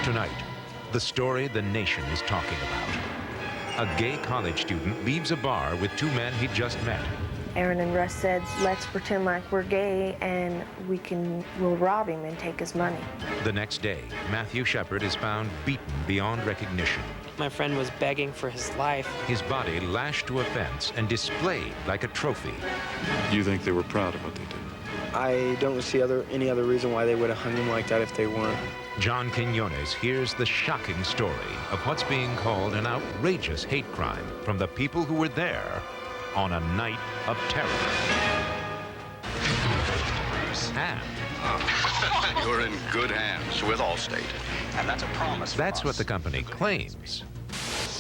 Tonight, the story the nation is talking about. A gay college student leaves a bar with two men he'd just met. Aaron and Russ said, let's pretend like we're gay and we'll rob him and take his money. The next day, Matthew Shepard is found beaten beyond recognition. My friend was begging for his life. His body lashed to a fence and displayed like a trophy. You think they were proud of what they did? I don't see any other reason why they would have hung him like that if they weren't. John Quinones hears the shocking story of what's being called an outrageous hate crime from the people who were there on a night of terror. And you're in good hands with Allstate. And that's a promise. That's what the company claims.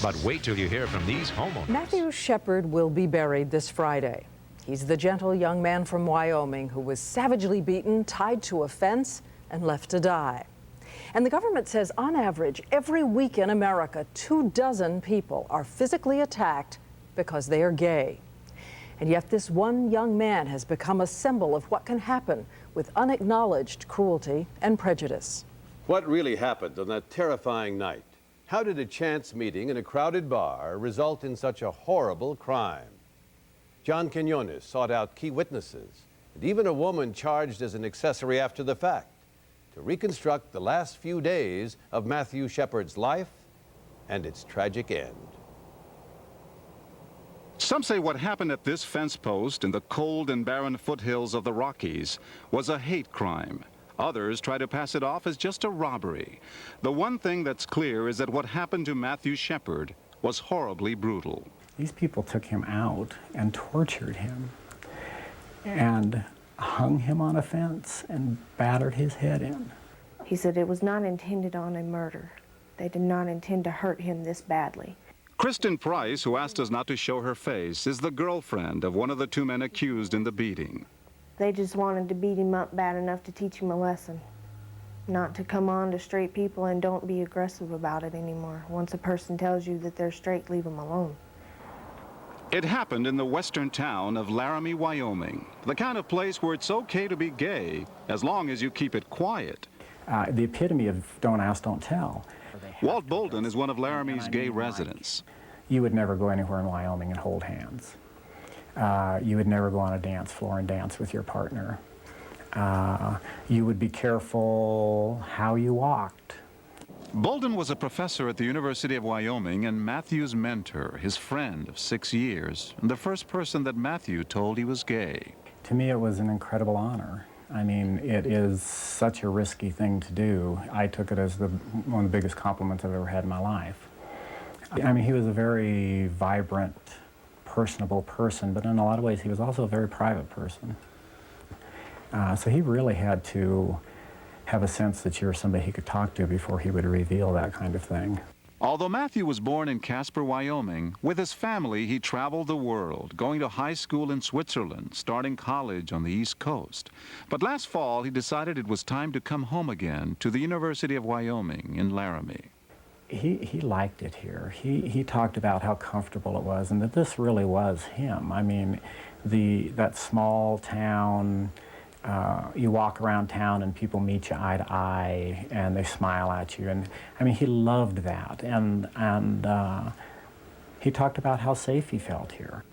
But wait till you hear from these homeowners. Matthew Shepard will be buried this Friday. He's the gentle young man from Wyoming who was savagely beaten, tied to a fence, and left to die. And the government says on average, every week in America, 24 people are physically attacked because they are gay. And yet this one young man has become a symbol of what can happen with unacknowledged cruelty and prejudice. What really happened on that terrifying night? How did a chance meeting in a crowded bar result in such a horrible crime? John Quinones sought out key witnesses and even a woman charged as an accessory after the fact to reconstruct the last few days of Matthew Shepard's life and its tragic end. Some say what happened at this fence post in the cold and barren foothills of the Rockies was a hate crime. Others try to pass it off as just a robbery. The one thing that's clear is that what happened to Matthew Shepard was horribly brutal. These people took him out and tortured him and hung him on a fence and battered his head in. He said it was not intended on a murder. They did not intend to hurt him this badly. Kristen Price, who asked us not to show her face, is the girlfriend of one of the two men accused in the beating. They just wanted to beat him up bad enough to teach him a lesson. Not to come on to straight people and don't be aggressive about it anymore. Once a person tells you that they're straight, leave them alone. It happened in the western town of Laramie, Wyoming, the kind of place where it's okay to be gay as long as you keep it quiet. The epitome of don't ask, don't tell. Walt Bolden is one of Laramie's gay residents. You would never go anywhere in Wyoming and hold hands. You would never go on a dance floor and dance with your partner. You would be careful how you walked. Bolden was a professor at the University of Wyoming and Matthew's mentor, his friend of 6 years, and the first person that Matthew told he was gay. To me, it was an incredible honor. I mean, it is such a risky thing to do. I took it as one of the biggest compliments I've ever had in my life. I mean, he was a very vibrant, personable person, but in a lot of ways, he was also a very private person. So he really had to have a sense that you were somebody he could talk to before he would reveal that kind of thing. Although Matthew was born in Casper, Wyoming, with his family he traveled the world, going to high school in Switzerland, starting college on the East Coast. But last fall he decided it was time to come home again to the University of Wyoming in Laramie. He liked it here. He talked about how comfortable it was and that this really was him. I mean, that small town, you walk around town and people meet you eye to eye and they smile at you. And I mean, he loved that. And he talked about how safe he felt here.